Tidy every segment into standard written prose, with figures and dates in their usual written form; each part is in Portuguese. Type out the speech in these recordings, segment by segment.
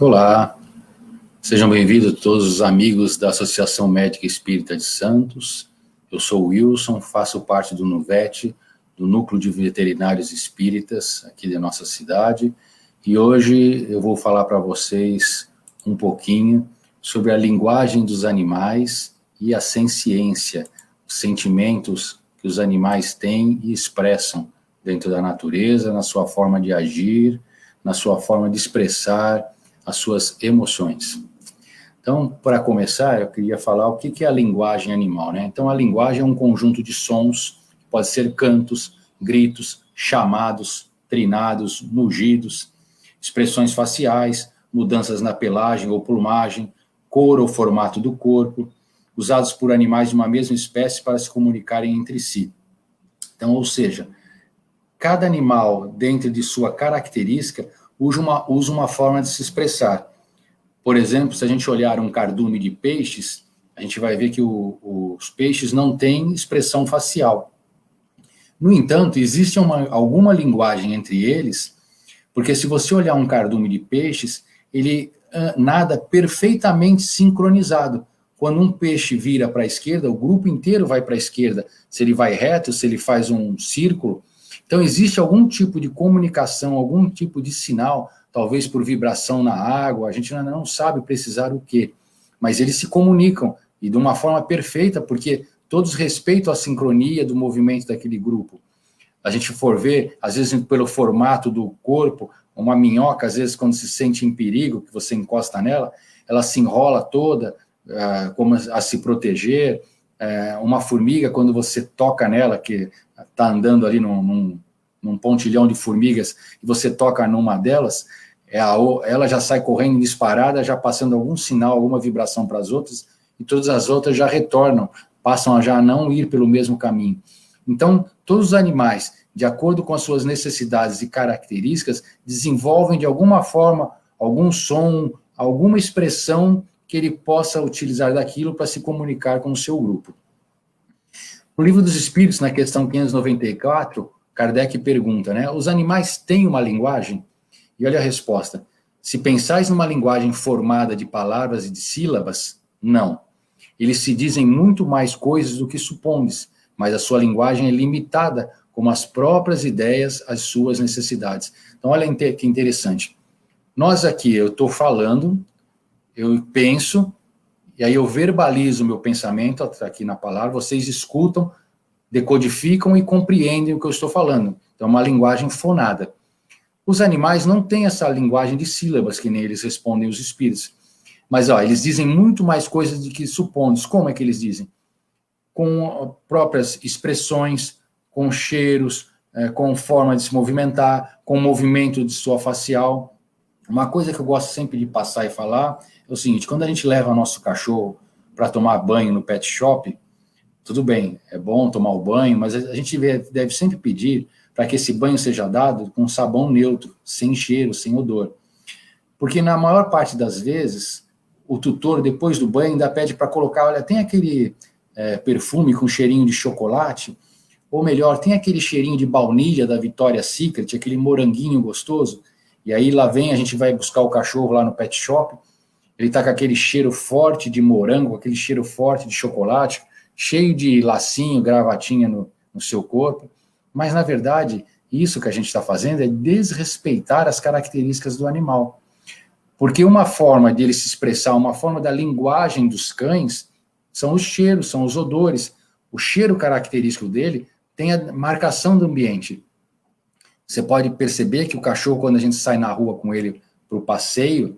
Olá, sejam bem-vindos todos os amigos da Associação Médica Espírita de Santos. Eu sou o Wilson, faço parte do NUVET, do Núcleo de Veterinários Espíritas, aqui da nossa cidade, e hoje eu vou falar para vocês um pouquinho sobre a linguagem dos animais e a senciência, os sentimentos que os animais têm e expressam dentro da natureza, na sua forma de agir, na sua forma de expressar as suas emoções. Então, para começar, eu queria falar o que é a linguagem animal, né? Então, a linguagem é um conjunto de sons, pode ser cantos, gritos, chamados, trinados, mugidos, expressões faciais, mudanças na pelagem ou plumagem, cor ou formato do corpo, usados por animais de uma mesma espécie para se comunicarem entre si. Então, ou seja, cada animal, dentro de sua característica, usa uma forma de se expressar. Por exemplo, se a gente olhar um cardume de peixes, a gente vai ver que os peixes não têm expressão facial. No entanto, existe alguma linguagem entre eles, porque se você olhar um cardume de peixes, ele nada perfeitamente sincronizado. Quando um peixe vira para a esquerda, o grupo inteiro vai para a esquerda. Se ele vai reto, se ele faz um círculo. Então, existe algum tipo de comunicação, algum tipo de sinal, talvez por vibração na água, a gente ainda não sabe precisar o quê, mas eles se comunicam, e de uma forma perfeita, porque todos respeitam a sincronia do movimento daquele grupo. A gente for ver, às vezes pelo formato do corpo, uma minhoca, às vezes quando se sente em perigo, que você encosta nela, ela se enrola toda, como a se proteger. Uma formiga, quando você toca nela, que está andando ali num pontilhão de formigas, e você toca numa delas, ela já sai correndo disparada, já passando algum sinal, alguma vibração para as outras, e todas as outras já retornam, passam a já não ir pelo mesmo caminho. Então, todos os animais, de acordo com as suas necessidades e características, desenvolvem de alguma forma algum som, alguma expressão que ele possa utilizar daquilo para se comunicar com o seu grupo. No Livro dos Espíritos, na questão 594, Kardec pergunta, né, os animais têm uma linguagem? E olha a resposta, se pensais numa linguagem formada de palavras e de sílabas, não. Eles se dizem muito mais coisas do que supondes, mas a sua linguagem é limitada, como as próprias ideias, as suas necessidades. Então, olha que interessante. Nós aqui, eu estou falando, eu penso, e aí eu verbalizo o meu pensamento aqui na palavra, vocês escutam, decodificam e compreendem o que eu estou falando. Então, é uma linguagem fonada. Os animais não têm essa linguagem de sílabas, que nem eles respondem os espíritos. Mas, eles dizem muito mais coisas do que supondes. Como é que eles dizem? Com próprias expressões, com cheiros, com forma de se movimentar, com movimento de sua facial. Uma coisa que eu gosto sempre de passar e falar é o seguinte, quando a gente leva nosso cachorro para tomar banho no pet shop, tudo bem, é bom tomar o banho, mas a gente deve sempre pedir para que esse banho seja dado com sabão neutro, sem cheiro, sem odor. Porque na maior parte das vezes, o tutor, depois do banho, ainda pede para colocar, olha, tem aquele perfume com cheirinho de chocolate, ou melhor, tem aquele cheirinho de baunilha da Victoria's Secret, aquele moranguinho gostoso, e aí lá vem, a gente vai buscar o cachorro lá no pet shop, ele está com aquele cheiro forte de morango, aquele cheiro forte de chocolate, cheio de lacinho, gravatinha no seu corpo, mas na verdade, isso que a gente está fazendo é desrespeitar as características do animal, porque uma forma de ele se expressar, uma forma da linguagem dos cães, são os cheiros, são os odores, o cheiro característico dele tem a marcação do ambiente. Você pode perceber que o cachorro, quando a gente sai na rua com ele para o passeio,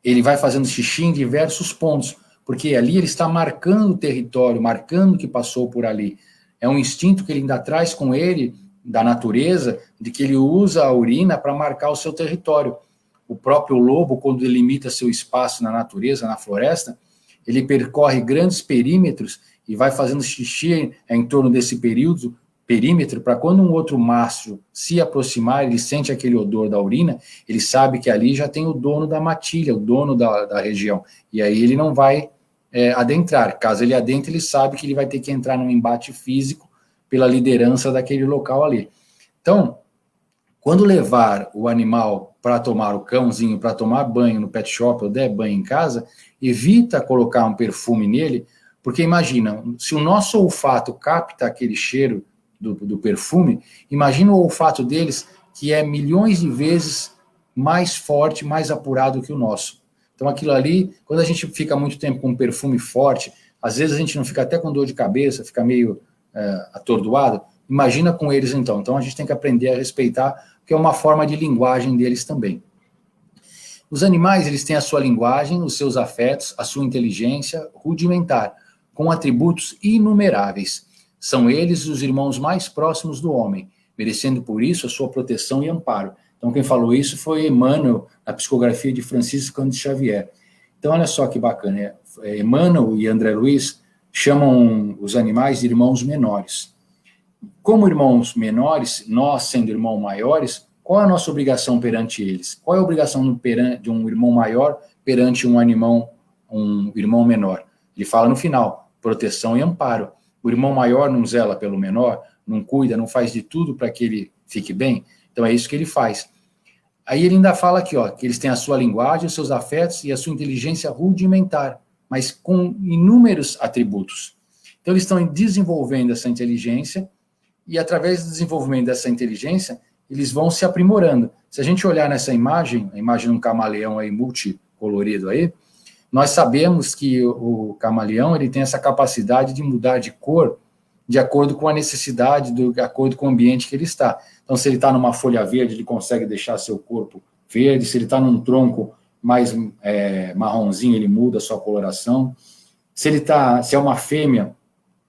ele vai fazendo xixi em diversos pontos, porque ali ele está marcando o território, marcando que passou por ali. É um instinto que ele ainda traz com ele, da natureza, de que ele usa a urina para marcar o seu território. O próprio lobo, quando delimita seu espaço na natureza, na floresta, ele percorre grandes perímetros e vai fazendo xixi em torno desse perímetro, para quando um outro macho se aproximar, ele sente aquele odor da urina, ele sabe que ali já tem o dono da matilha, o dono da região, e aí ele não vai adentrar. Caso ele adentre, ele sabe que ele vai ter que entrar num embate físico pela liderança daquele local ali. Então, quando levar o animal para tomar o cãozinho, para tomar banho no pet shop ou der banho em casa, evita colocar um perfume nele, porque imagina, se o nosso olfato capta aquele cheiro do perfume, imagina o olfato deles, que é milhões de vezes mais forte, mais apurado que o nosso. Então aquilo ali, quando a gente fica muito tempo com um perfume forte, às vezes a gente não fica até com dor de cabeça, fica meio atordoado. Imagina com eles então. Então a gente tem que aprender a respeitar, porque é uma forma de linguagem deles também. Os animais, eles têm a sua linguagem, os seus afetos, a sua inteligência rudimentar, com atributos inumeráveis. São eles os irmãos mais próximos do homem, merecendo por isso a sua proteção e amparo. Então quem falou isso foi Emmanuel, na psicografia de Francisco Cândido Xavier. Então olha só que bacana, Emmanuel e André Luiz chamam os animais de irmãos menores. Como irmãos menores, nós sendo irmãos maiores, qual é a nossa obrigação perante eles? Qual é a obrigação de um irmão maior perante um irmão menor? Ele fala no final, proteção e amparo. O irmão maior não zela pelo menor, não cuida, não faz de tudo para que ele fique bem. Então é isso que ele faz. Aí ele ainda fala aqui, que eles têm a sua linguagem, os seus afetos e a sua inteligência rudimentar, mas com inúmeros atributos. Então eles estão desenvolvendo essa inteligência e através do desenvolvimento dessa inteligência, eles vão se aprimorando. Se a gente olhar nessa imagem, a imagem de um camaleão aí multicolorido aí, nós sabemos que o camaleão ele tem essa capacidade de mudar de cor de acordo com a necessidade, de acordo com o ambiente que ele está. Então, se ele está numa folha verde, ele consegue deixar seu corpo verde. Se ele está num tronco mais marronzinho, ele muda a sua coloração. Se é uma fêmea,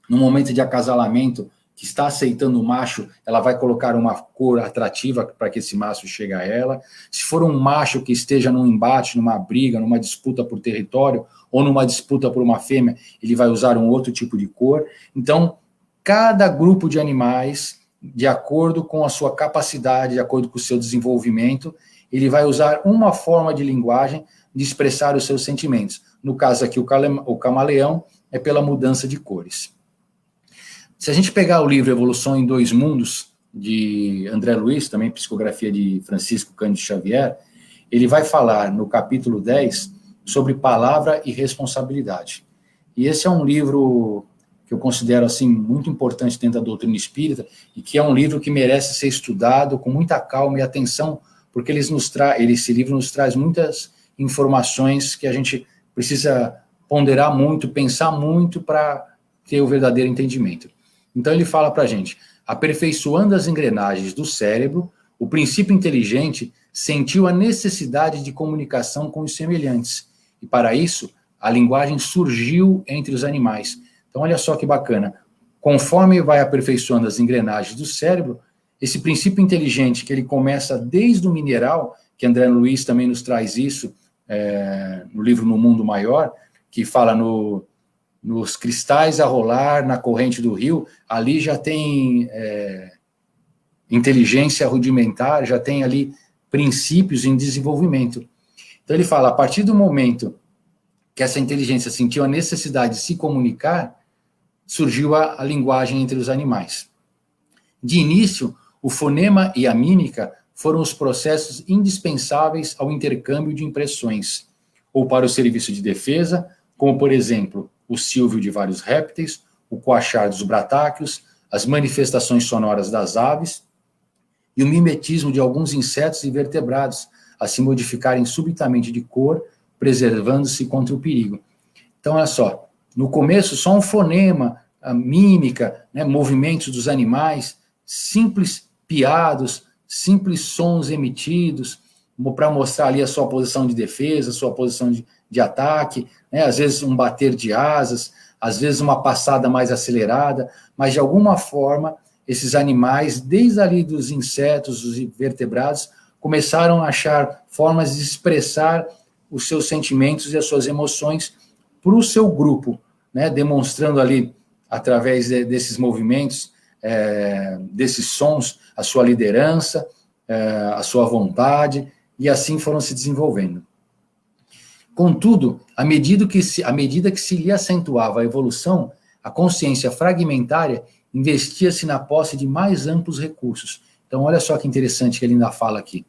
no momento de acasalamento, que está aceitando o macho, ela vai colocar uma cor atrativa para que esse macho chegue a ela. Se for um macho que esteja num embate, numa briga, numa disputa por território, ou numa disputa por uma fêmea, ele vai usar um outro tipo de cor. Então, cada grupo de animais, de acordo com a sua capacidade, de acordo com o seu desenvolvimento, ele vai usar uma forma de linguagem de expressar os seus sentimentos. No caso aqui, o camaleão é pela mudança de cores. Se a gente pegar o livro Evolução em Dois Mundos, de André Luiz, também psicografia de Francisco Cândido Xavier, ele vai falar no capítulo 10 sobre palavra e responsabilidade. E esse é um livro que eu considero assim muito importante dentro da doutrina espírita e que é um livro que merece ser estudado com muita calma e atenção, porque esse livro nos traz muitas informações que a gente precisa ponderar muito, pensar muito para ter o verdadeiro entendimento. Então ele fala para a gente, aperfeiçoando as engrenagens do cérebro, o princípio inteligente sentiu a necessidade de comunicação com os semelhantes, e para isso a linguagem surgiu entre os animais. Então olha só que bacana, conforme vai aperfeiçoando as engrenagens do cérebro, esse princípio inteligente que ele começa desde o mineral, que André Luiz também nos traz isso, no livro No Mundo Maior, que fala nos cristais a rolar na corrente do rio, ali já tem inteligência rudimentar, já tem ali princípios em desenvolvimento. Então ele fala, a partir do momento que essa inteligência sentiu a necessidade de se comunicar, surgiu a linguagem entre os animais. De início, o fonema e a mímica foram os processos indispensáveis ao intercâmbio de impressões, ou para o serviço de defesa, como, por exemplo, o sílvio de vários répteis, o coachar dos bratáquios, as manifestações sonoras das aves e o mimetismo de alguns insetos e vertebrados a se modificarem subitamente de cor, preservando-se contra o perigo. Então, olha só, no começo, só um fonema, a mímica, movimentos dos animais, simples piados, simples sons emitidos, para mostrar ali a sua posição de defesa, a sua posição de ataque, às vezes um bater de asas, às vezes uma passada mais acelerada, mas de alguma forma, esses animais, desde ali dos insetos, dos vertebrados, começaram a achar formas de expressar os seus sentimentos e as suas emoções para o seu grupo, demonstrando ali, através desses movimentos, desses sons, a sua liderança, a sua vontade, e assim foram se desenvolvendo. Contudo, à medida que se lhe acentuava a evolução, a consciência fragmentária investia-se na posse de mais amplos recursos. Então, olha só que interessante que ele ainda fala aqui.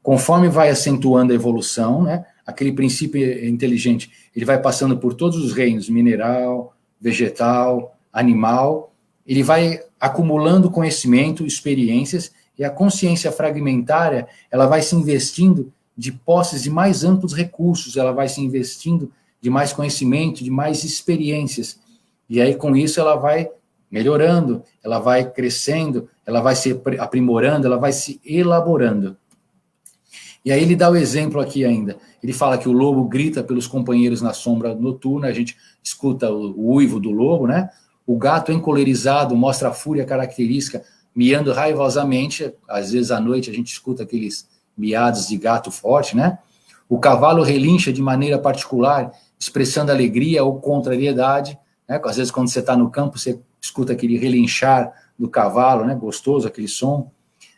Conforme vai acentuando a evolução, né, aquele princípio inteligente, ele vai passando por todos os reinos, mineral, vegetal, animal, ele vai acumulando conhecimento, experiências, e a consciência fragmentária, ela vai se investindo de posses de mais amplos recursos, ela vai se investindo de mais conhecimento, de mais experiências. E aí, com isso, ela vai melhorando, ela vai crescendo, ela vai se aprimorando, ela vai se elaborando. E aí ele dá o exemplo aqui ainda. Ele fala que o lobo grita pelos companheiros na sombra noturna, a gente escuta o uivo do lobo, né? O gato encolerizado mostra a fúria característica, miando raivosamente. Às vezes à noite a gente escuta aqueles miados de gato forte, né? O cavalo relincha de maneira particular, expressando alegria ou contrariedade, né? Às vezes quando você está no campo, você escuta aquele relinchar do cavalo, né? Gostoso aquele som.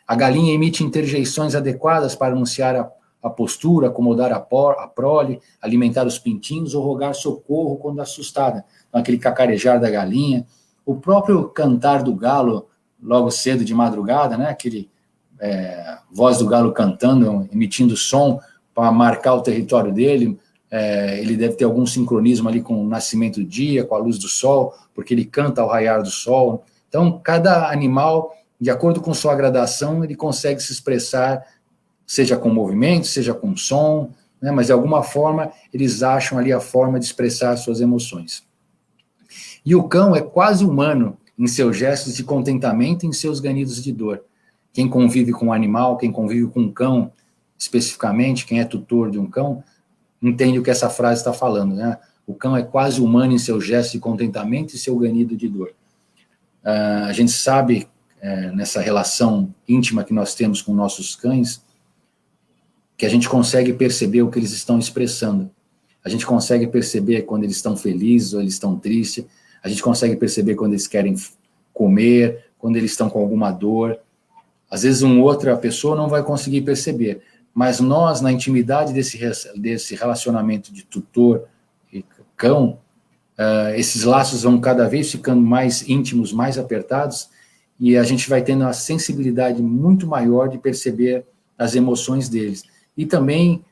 A galinha emite interjeições adequadas para anunciar a postura, acomodar a prole, alimentar os pintinhos ou rogar socorro quando assustada. Então, aquele cacarejar da galinha. O próprio cantar do galo, logo cedo de madrugada, né? Aquele voz do galo cantando, emitindo som para marcar o território dele. Ele deve ter algum sincronismo ali com o nascimento do dia, com a luz do sol, porque ele canta ao raiar do sol. Então, cada animal, de acordo com sua gradação, ele consegue se expressar, seja com movimento, seja com som, né? Mas de alguma forma eles acham ali a forma de expressar suas emoções. E o cão é quase humano em seus gestos de contentamento e em seus ganidos de dor. Quem convive com um animal, quem convive com um cão, especificamente, quem é tutor de um cão, entende o que essa frase está falando, né? O cão é quase humano em seu gesto de contentamento e seu ganido de dor. A gente sabe, nessa relação íntima que nós temos com nossos cães, que a gente consegue perceber o que eles estão expressando. A gente consegue perceber quando eles estão felizes ou eles estão tristes. A gente consegue perceber quando eles querem comer, quando eles estão com alguma dor. Às vezes outra pessoa não vai conseguir perceber, mas nós, na intimidade desse relacionamento de tutor e cão, esses laços vão cada vez ficando mais íntimos, mais apertados, e a gente vai tendo uma sensibilidade muito maior de perceber as emoções deles. E também,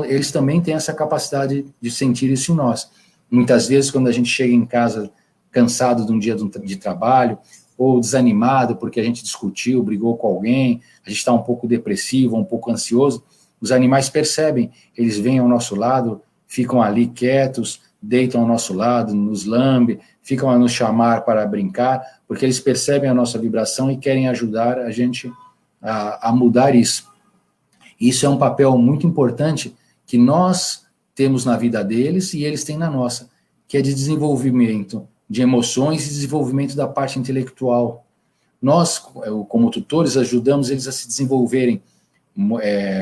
eles também têm essa capacidade de sentir isso em nós. Muitas vezes, quando a gente chega em casa cansado de um dia de trabalho, ou desanimado porque a gente discutiu, brigou com alguém, a gente está um pouco depressivo, um pouco ansioso, os animais percebem, eles vêm ao nosso lado, ficam ali quietos, deitam ao nosso lado, nos lambe, ficam a nos chamar para brincar, porque eles percebem a nossa vibração e querem ajudar a gente a mudar isso. Isso é um papel muito importante que nós temos na vida deles e eles têm na nossa, que é de desenvolvimento de emoções e desenvolvimento da parte intelectual. Nós, como tutores, ajudamos eles a se desenvolverem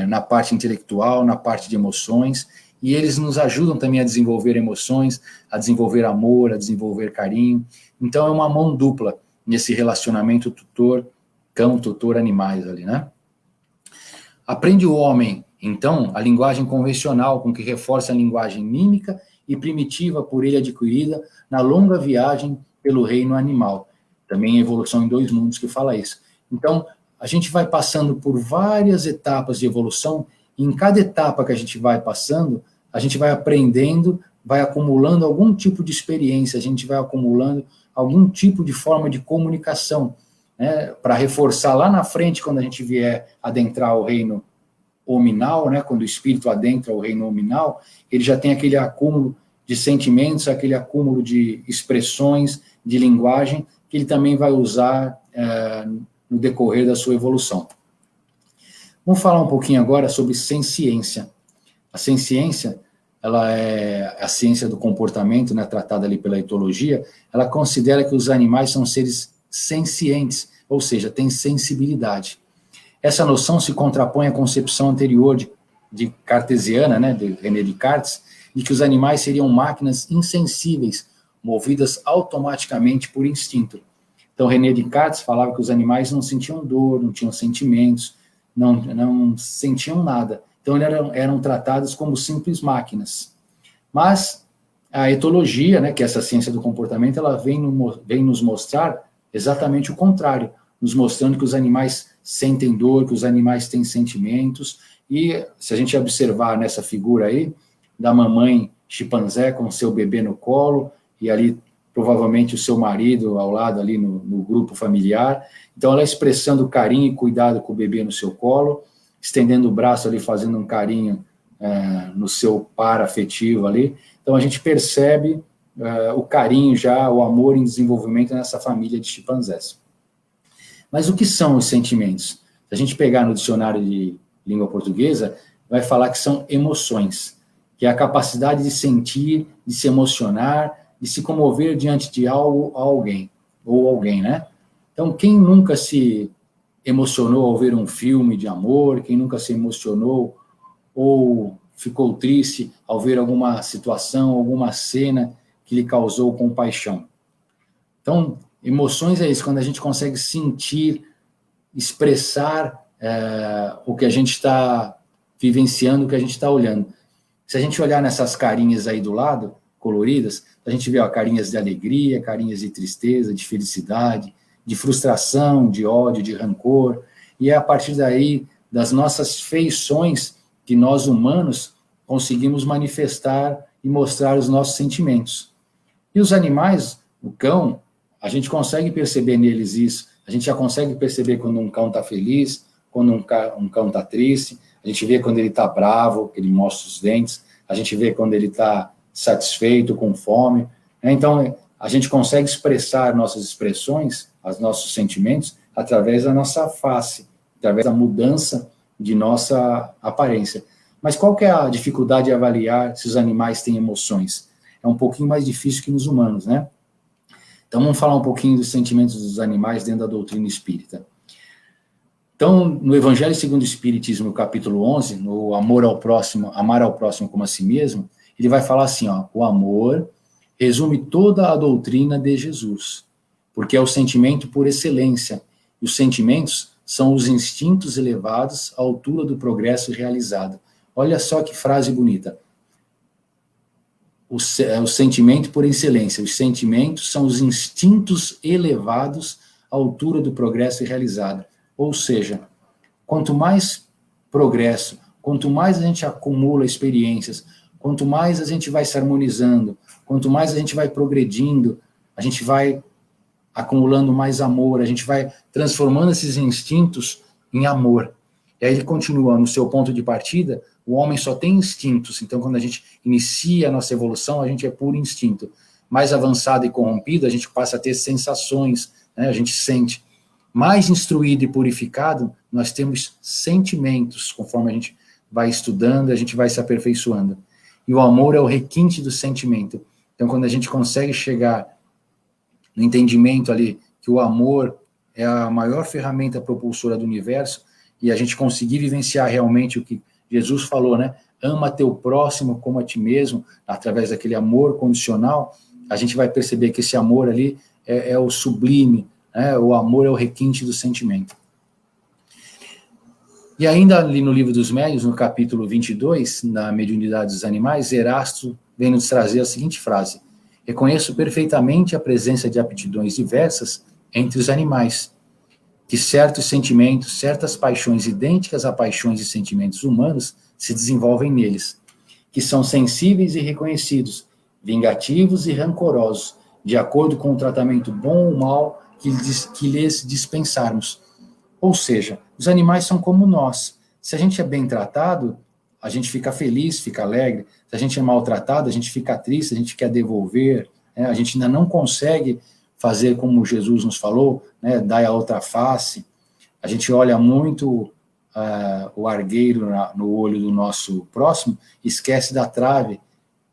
na parte intelectual, na parte de emoções, e eles nos ajudam também a desenvolver emoções, a desenvolver amor, a desenvolver carinho. Então, é uma mão dupla nesse relacionamento tutor-cão, tutor-animais ali, né? Aprende o homem, então, a linguagem convencional, com que reforça a linguagem mímica e primitiva por ele adquirida na longa viagem pelo reino animal. Também a Evolução em Dois Mundos que fala isso. Então, a gente vai passando por várias etapas de evolução, e em cada etapa que a gente vai passando, a gente vai aprendendo, vai acumulando algum tipo de experiência, a gente vai acumulando algum tipo de forma de comunicação, né, para reforçar lá na frente, quando a gente vier adentrar o reino hominal, né, quando o espírito adentra o reino hominal, ele já tem aquele acúmulo de sentimentos, aquele acúmulo de expressões, de linguagem, que ele também vai usar no decorrer da sua evolução. Vamos falar um pouquinho agora sobre senciência. A senciência, ela é a ciência do comportamento, né, tratada ali pela etologia. Ela considera que os animais são seres sencientes, ou seja, têm sensibilidade. Essa noção se contrapõe à concepção anterior de cartesiana, né, de René Descartes, de que os animais seriam máquinas insensíveis, movidas automaticamente por instinto. Então, René Descartes falava que os animais não sentiam dor, não tinham sentimentos, não sentiam nada. Então, eram tratados como simples máquinas. Mas a etologia, né, que é essa ciência do comportamento, ela vem nos mostrar exatamente o contrário, nos mostrando que os animais sentem dor, que os animais têm sentimentos, E se a gente observar nessa figura aí, da mamãe chimpanzé com o seu bebê no colo, e ali provavelmente o seu marido ao lado ali no grupo familiar, então ela expressando carinho e cuidado com o bebê no seu colo, estendendo o braço ali, fazendo um carinho no seu par afetivo ali, então a gente percebe o carinho já, o amor em desenvolvimento nessa família de chimpanzés. Mas o que são os sentimentos? Se a gente pegar no dicionário de língua portuguesa, vai falar que são emoções, que é a capacidade de sentir, de se emocionar, de se comover diante de algo, alguém, ou alguém, né? Então, quem nunca se emocionou ao ver um filme de amor, quem nunca se emocionou ou ficou triste ao ver alguma situação, alguma cena que lhe causou compaixão? Então, emoções é isso, quando a gente consegue sentir, expressar o que a gente está vivenciando, o que a gente está olhando. Se a gente olhar nessas carinhas aí do lado, coloridas, a gente vê carinhas de alegria, carinhas de tristeza, de felicidade, de frustração, de ódio, de rancor, e é a partir daí, das nossas feições, que nós humanos conseguimos manifestar e mostrar os nossos sentimentos. E os animais, o cão, a gente consegue perceber neles isso, a gente já consegue perceber quando um cão está feliz, quando um cão está triste, a gente vê quando ele está bravo, que ele mostra os dentes, a gente vê quando ele está satisfeito, com fome. Então, a gente consegue expressar nossas expressões, os nossos sentimentos, através da nossa face, através da mudança de nossa aparência. Mas qual que é a dificuldade de avaliar se os animais têm emoções? É um pouquinho mais difícil que nos humanos, né? Então, vamos falar um pouquinho dos sentimentos dos animais dentro da doutrina espírita. Então, no Evangelho segundo o Espiritismo, no capítulo 11, no Amor ao Próximo, Amar ao Próximo como a si mesmo, ele vai falar assim, o amor resume toda a doutrina de Jesus, porque é o sentimento por excelência, e os sentimentos são os instintos elevados à altura do progresso realizado. Olha só que frase bonita. O sentimento por excelência, os sentimentos são os instintos elevados à altura do progresso realizado. Ou seja, quanto mais progresso, quanto mais a gente acumula experiências, quanto mais a gente vai se harmonizando, quanto mais a gente vai progredindo, a gente vai acumulando mais amor, a gente vai transformando esses instintos em amor. E aí ele continua, no seu ponto de partida, o homem só tem instintos, então quando a gente inicia a nossa evolução, a gente é puro instinto. Mais avançado e corrompido, a gente passa a ter sensações, né? A gente sente. Mais instruído e purificado, nós temos sentimentos, conforme a gente vai estudando, a gente vai se aperfeiçoando. E o amor é o requinte do sentimento. Então, quando a gente consegue chegar no entendimento ali que o amor é a maior ferramenta propulsora do universo, e a gente conseguir vivenciar realmente o que Jesus falou, né? Ama teu próximo como a ti mesmo, através daquele amor condicional, a gente vai perceber que esse amor ali é o sublime, né? O amor é o requinte do sentimento. E ainda ali no Livro dos Médiuns, no capítulo 22, na Mediunidade dos Animais, Erasto vem nos trazer a seguinte frase: reconheço perfeitamente a presença de aptidões diversas entre os animais, que certos sentimentos, certas paixões idênticas a paixões e sentimentos humanos se desenvolvem neles, que são sensíveis e reconhecidos, vingativos e rancorosos, de acordo com o tratamento bom ou mal que lhes dispensarmos. Ou seja, os animais são como nós. Se a gente é bem tratado, a gente fica feliz, fica alegre. Se a gente é maltratado, a gente fica triste, a gente quer devolver, né? A gente ainda não consegue fazer como Jesus nos falou, né, dar a outra face. A gente olha muito o argueiro no olho do nosso próximo, esquece da trave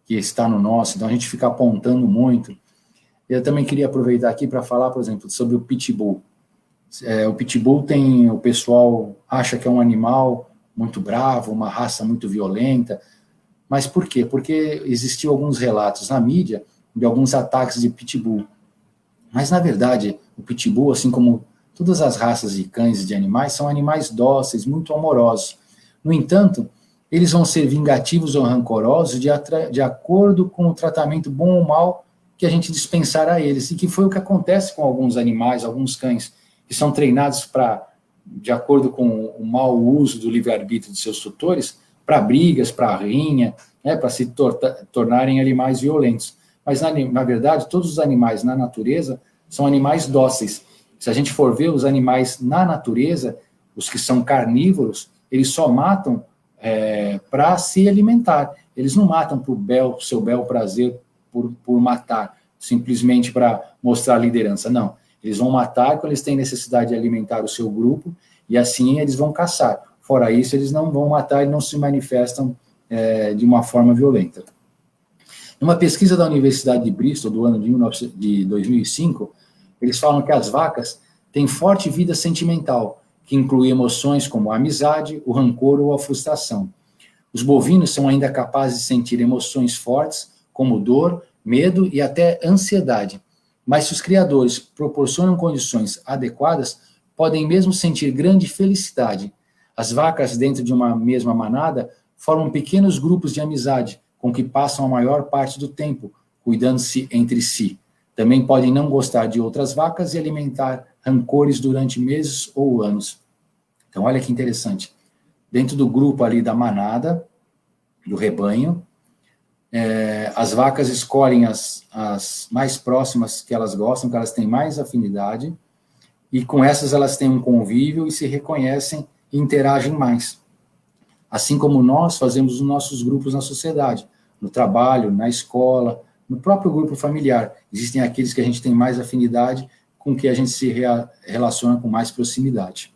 que está no nosso, então a gente fica apontando muito. Eu também queria aproveitar aqui para falar, por exemplo, sobre o pitbull. O pitbull o pessoal acha que é um animal muito bravo, uma raça muito violenta, mas por quê? Porque existiu alguns relatos na mídia de alguns ataques de pitbull. Mas, na verdade, o pitbull, assim como todas as raças de cães e de animais, são animais dóceis, muito amorosos. No entanto, eles vão ser vingativos ou rancorosos de acordo com o tratamento bom ou mal que a gente dispensar a eles, e que foi o que acontece com alguns animais, alguns cães, que são treinados para de acordo com o mau uso do livre-arbítrio de seus tutores, para brigas, para rinha, né, para se tornarem animais violentos. Mas, na verdade, todos os animais na natureza são animais dóceis. Se a gente for ver os animais na natureza, os que são carnívoros, eles só matam para se alimentar. Eles não matam por seu bel prazer, por matar, simplesmente para mostrar liderança. Não. Eles vão matar quando eles têm necessidade de alimentar o seu grupo, e assim eles vão caçar. Fora isso, eles não vão matar e não se manifestam de uma forma violenta. Numa pesquisa da Universidade de Bristol, do ano de 2005, eles falam que as vacas têm forte vida sentimental, que inclui emoções como a amizade, o rancor ou a frustração. Os bovinos são ainda capazes de sentir emoções fortes, como dor, medo e até ansiedade. Mas se os criadores proporcionam condições adequadas, podem mesmo sentir grande felicidade. As vacas dentro de uma mesma manada formam pequenos grupos de amizade, com que passam a maior parte do tempo, cuidando-se entre si. Também podem não gostar de outras vacas e alimentar rancores durante meses ou anos. Então, olha que interessante. Dentro do grupo ali da manada, do rebanho, as vacas escolhem as mais próximas que elas gostam, que elas têm mais afinidade, e com essas elas têm um convívio e se reconhecem e interagem mais. Assim como nós fazemos os nossos grupos na sociedade, no trabalho, na escola, no próprio grupo familiar. Existem aqueles que a gente tem mais afinidade, com que a gente se relaciona com mais proximidade.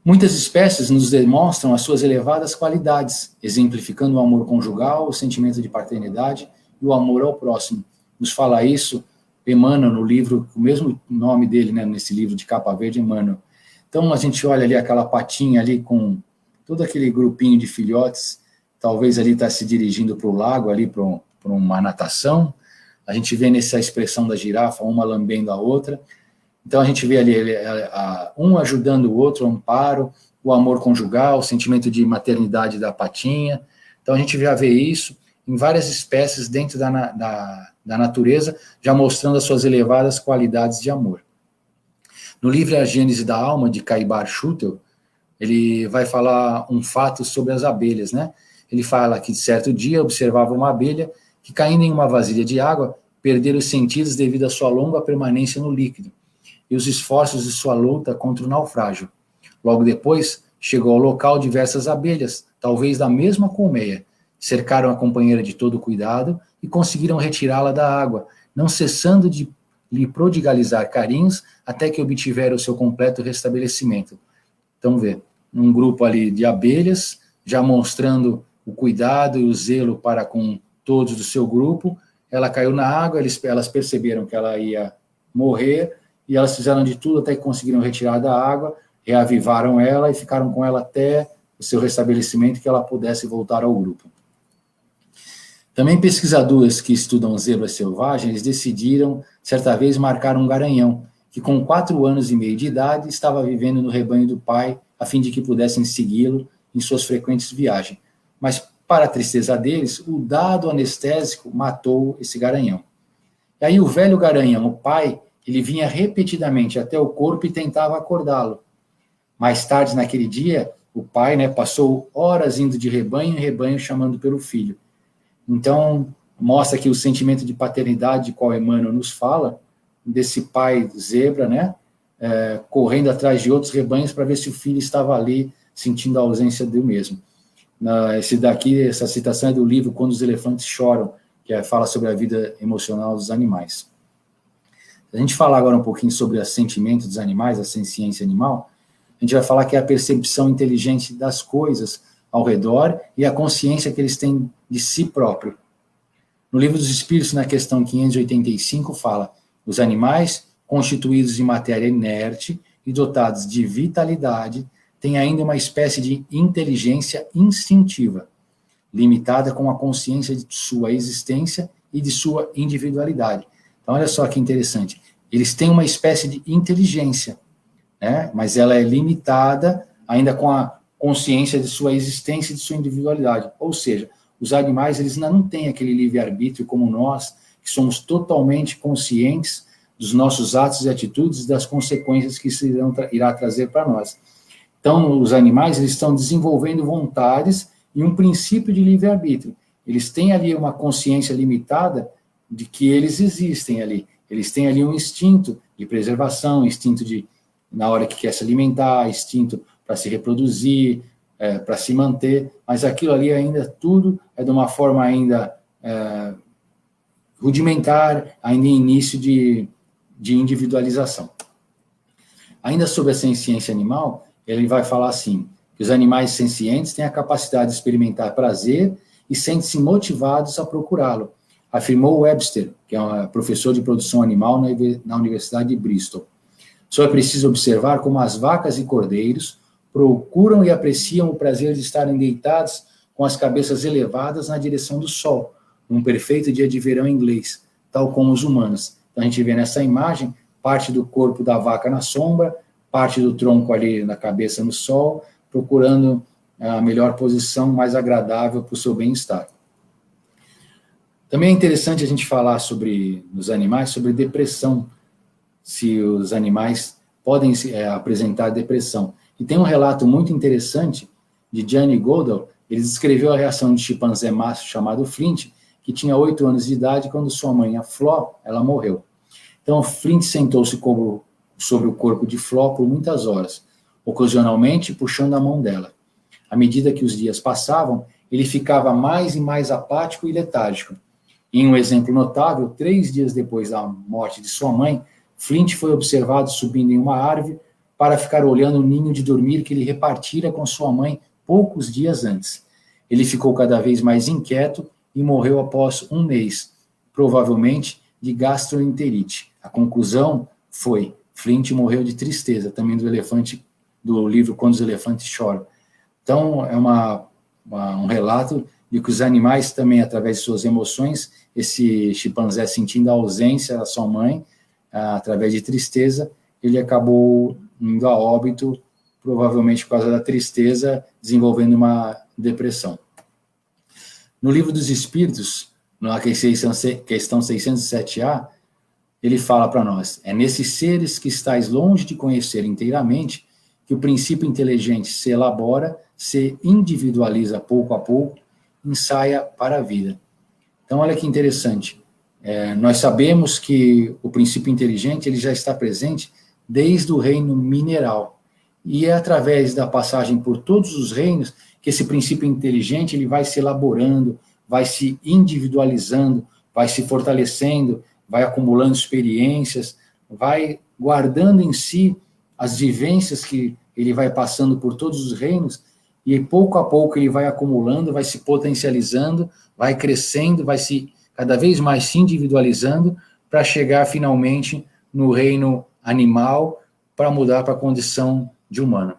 Muitas espécies nos demonstram as suas elevadas qualidades, exemplificando o amor conjugal, o sentimento de paternidade e o amor ao próximo. Nos fala isso Emmanuel no livro, o mesmo nome dele, né, nesse livro de capa verde, Emmanuel. Então a gente olha ali aquela patinha ali com todo aquele grupinho de filhotes, talvez ali está se dirigindo para o lago, ali para uma natação. A gente vê nessa expressão da girafa, uma lambendo a outra. Então a gente vê ali um ajudando o outro, o amparo, o amor conjugal, o sentimento de maternidade da patinha. Então a gente já vê isso em várias espécies dentro da natureza, já mostrando as suas elevadas qualidades de amor. No livro A Gênese da Alma, de Caibar Schutel, ele vai falar um fato sobre as abelhas, né? Ele fala que certo dia observava uma abelha que, caindo em uma vasilha de água, perdera os sentidos devido à sua longa permanência no líquido e os esforços de sua luta contra o naufrágio. Logo depois, chegou ao local diversas abelhas, talvez da mesma colmeia, cercaram a companheira de todo cuidado e conseguiram retirá-la da água, não cessando de lhe prodigalizar carinhos até que obtiveram o seu completo restabelecimento. Então, vê, um grupo ali de abelhas, já mostrando o cuidado e o zelo para com todos do seu grupo. Ela caiu na água, elas perceberam que ela ia morrer, e elas fizeram de tudo até que conseguiram retirar da água, reavivaram ela e ficaram com ela até o seu restabelecimento, que ela pudesse voltar ao grupo. Também pesquisadores que estudam zebras selvagens decidiram, certa vez, marcar um garanhão, que com 4 anos e meio de idade estava vivendo no rebanho do pai, a fim de que pudessem segui-lo em suas frequentes viagens. Mas, para a tristeza deles, o dado anestésico matou esse garanhão. E aí o velho garanhão, o pai, ele vinha repetidamente até o corpo e tentava acordá-lo. Mais tarde, naquele dia, o pai, né, passou horas indo de rebanho em rebanho chamando pelo filho. Então, mostra aqui o sentimento de paternidade de qual Emmanuel nos fala, desse pai zebra, né, correndo atrás de outros rebanhos para ver se o filho estava ali, sentindo a ausência do mesmo. Essa citação é do livro Quando os Elefantes Choram, que fala sobre a vida emocional dos animais. Se a gente falar agora um pouquinho sobre o sentimento dos animais, a senciência animal, a gente vai falar que é a percepção inteligente das coisas ao redor e a consciência que eles têm de si próprio. No Livro dos Espíritos, na questão 585, fala: os animais, constituídos de matéria inerte e dotados de vitalidade, têm ainda uma espécie de inteligência instintiva, limitada com a consciência de sua existência e de sua individualidade. Então, olha só que interessante. Eles têm uma espécie de inteligência, né? Mas ela é limitada ainda com a consciência de sua existência e de sua individualidade. Ou seja, os animais eles não têm aquele livre-arbítrio como nós, que somos totalmente conscientes dos nossos atos e atitudes e das consequências que isso irá trazer para nós. Então, os animais, eles estão desenvolvendo vontades e um princípio de livre-arbítrio. Eles têm ali uma consciência limitada de que eles existem ali. Eles têm ali um instinto de preservação, instinto de, na hora que quer se alimentar, instinto para se reproduzir, para se manter, mas aquilo ali ainda, tudo é de uma forma ainda rudimentar, ainda em início de individualização. Ainda sobre a ciência animal, ele vai falar assim, que os animais sencientes têm a capacidade de experimentar prazer e sentem-se motivados a procurá-lo, afirmou Webster, que é um professor de produção animal na Universidade de Bristol. Só é preciso observar como as vacas e cordeiros procuram e apreciam o prazer de estarem deitados com as cabeças elevadas na direção do sol, num perfeito dia de verão inglês, tal como os humanos. Então, a gente vê nessa imagem parte do corpo da vaca na sombra, parte do tronco ali na cabeça no sol, procurando a melhor posição, mais agradável para o seu bem-estar. Também é interessante a gente falar sobre, nos animais, sobre depressão, se os animais podem apresentar depressão. E tem um relato muito interessante de Gianni Goldal, ele descreveu a reação de chimpanzé macho chamado Flint, que tinha 8 anos de idade quando sua mãe, a Flo, ela morreu. Então, Flint sentou-se sobre o corpo de Flo por muitas horas, ocasionalmente puxando a mão dela. À medida que os dias passavam, ele ficava mais e mais apático e letárgico. Em um exemplo notável, 3 dias depois da morte de sua mãe, Flint foi observado subindo em uma árvore para ficar olhando o ninho de dormir que ele repartira com sua mãe poucos dias antes. Ele ficou cada vez mais inquieto e morreu após 1 mês, provavelmente de gastroenterite. A conclusão foi: Flint morreu de tristeza, também do livro Quando os Elefantes Choram. Então, é um relato de que os animais também, através de suas emoções, esse chimpanzé sentindo a ausência da sua mãe, através de tristeza, ele acabou indo a óbito, provavelmente por causa da tristeza, desenvolvendo uma depressão. No Livro dos Espíritos, na questão 607A, ele fala para nós: é nesses seres que estáis longe de conhecer inteiramente que o princípio inteligente se elabora, se individualiza pouco a pouco, ensaia para a vida. Então, olha que interessante. Nós sabemos que o princípio inteligente ele já está presente desde o reino mineral. E é através da passagem por todos os reinos que esse princípio inteligente ele vai se elaborando, vai se individualizando, vai se fortalecendo, vai acumulando experiências, vai guardando em si as vivências que ele vai passando por todos os reinos, e pouco a pouco ele vai acumulando, vai se potencializando, vai crescendo, vai se cada vez mais se individualizando, para chegar finalmente no reino animal, para mudar para a condição de humano.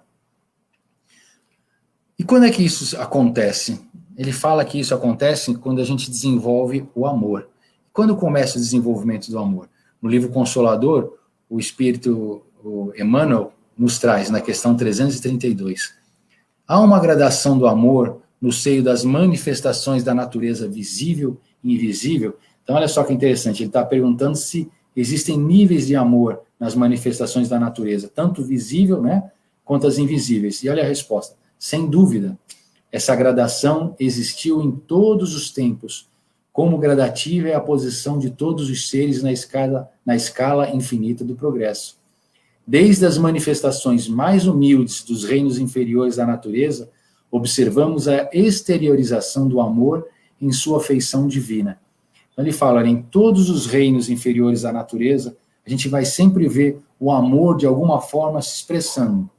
E quando é que isso acontece? Ele fala que isso acontece quando a gente desenvolve o amor. Quando começa o desenvolvimento do amor? No livro Consolador, o Espírito Emmanuel nos traz, na questão 332. Há uma gradação do amor no seio das manifestações da natureza visível e invisível. Então, olha só que interessante, ele está perguntando se existem níveis de amor nas manifestações da natureza, tanto visível, né, quanto as invisíveis. E olha a resposta: sem dúvida, essa gradação existiu em todos os tempos, como gradativa é a posição de todos os seres na escala infinita do progresso. Desde as manifestações mais humildes dos reinos inferiores da natureza, observamos a exteriorização do amor em sua feição divina. Então ele fala, em todos os reinos inferiores da natureza, a gente vai sempre ver o amor de alguma forma se expressando.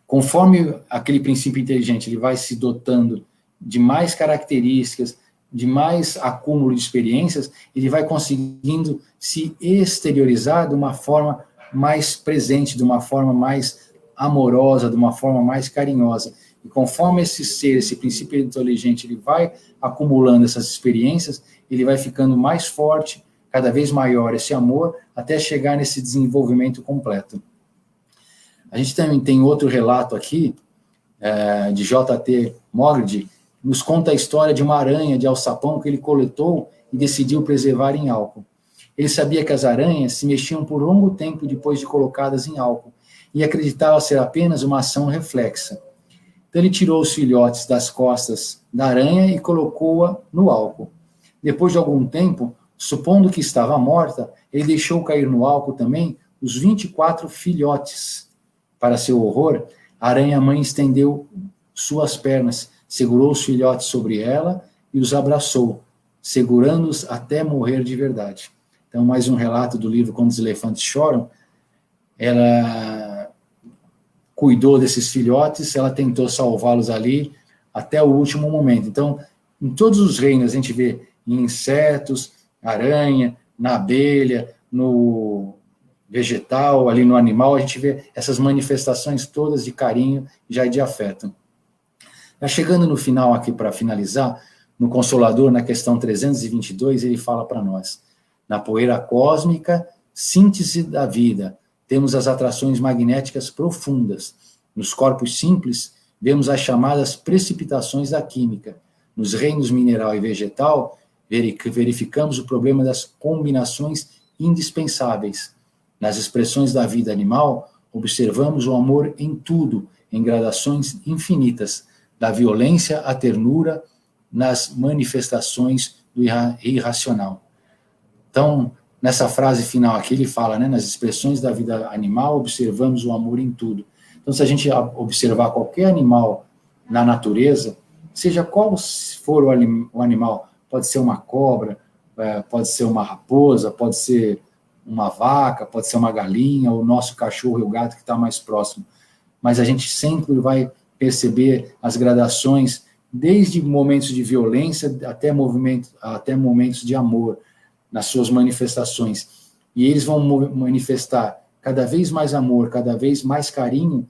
Conforme aquele princípio inteligente ele vai se dotando de mais características, de mais acúmulo de experiências, ele vai conseguindo se exteriorizar de uma forma mais presente, de uma forma mais amorosa, de uma forma mais carinhosa. E conforme esse ser, esse princípio inteligente, ele vai acumulando essas experiências, ele vai ficando mais forte, cada vez maior esse amor, até chegar nesse desenvolvimento completo. A gente também tem outro relato aqui, de J.T. Mogridge, nos conta a história de uma aranha de alçapão que ele coletou e decidiu preservar em álcool. Ele sabia que as aranhas se mexiam por longo tempo depois de colocadas em álcool, e acreditava ser apenas uma ação reflexa. Então ele tirou os filhotes das costas da aranha e colocou-a no álcool. Depois de algum tempo, supondo que estava morta, ele deixou cair no álcool também os 24 filhotes. Para seu horror, a aranha-mãe estendeu suas pernas, segurou os filhotes sobre ela e os abraçou, segurando-os até morrer de verdade. Então, mais um relato do livro Quando os Elefantes Choram. Ela cuidou desses filhotes, ela tentou salvá-los ali até o último momento. Então, em todos os reinos, a gente vê em insetos, aranha, na abelha, no vegetal, ali no animal, a gente vê essas manifestações todas de carinho já de afeto. Já chegando no final aqui para finalizar, no Consolador, na questão 322, ele fala para nós: na poeira cósmica, síntese da vida, temos as atrações magnéticas profundas. Nos corpos simples, vemos as chamadas precipitações da química. Nos reinos mineral e vegetal, verificamos o problema das combinações indispensáveis. Nas expressões da vida animal, observamos o amor em tudo, em gradações infinitas, da violência à ternura, nas manifestações do irracional. Então, nessa frase final aqui, ele fala, né, nas expressões da vida animal, observamos o amor em tudo. Então, se a gente observar qualquer animal na natureza, seja qual for o animal, pode ser uma cobra, pode ser uma raposa, pode ser uma vaca, pode ser uma galinha, o nosso cachorro e o gato que está mais próximo. Mas a gente sempre vai perceber as gradações, desde momentos de violência até momentos de amor, nas suas manifestações. E eles vão manifestar cada vez mais amor, cada vez mais carinho,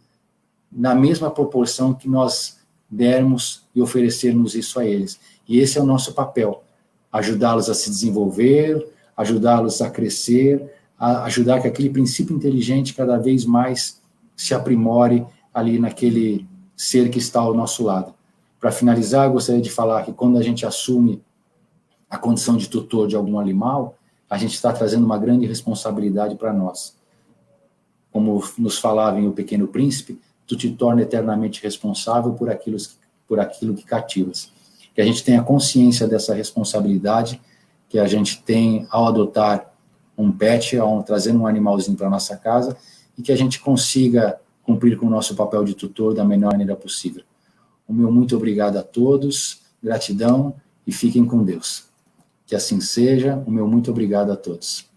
na mesma proporção que nós dermos e oferecermos isso a eles. E esse é o nosso papel, ajudá-los a se desenvolver, ajudá-los a crescer, a ajudar que aquele princípio inteligente cada vez mais se aprimore ali naquele ser que está ao nosso lado. Para finalizar, eu gostaria de falar que quando a gente assume a condição de tutor de algum animal, a gente está trazendo uma grande responsabilidade para nós. Como nos falava em O Pequeno Príncipe, tu te torna eternamente responsável por aquilo que cativas. Que a gente tenha consciência dessa responsabilidade que a gente tem ao adotar um pet, ao trazer um animalzinho para a nossa casa, e que a gente consiga cumprir com o nosso papel de tutor da melhor maneira possível. O meu muito obrigado a todos, gratidão e fiquem com Deus. Que assim seja, o meu muito obrigado a todos.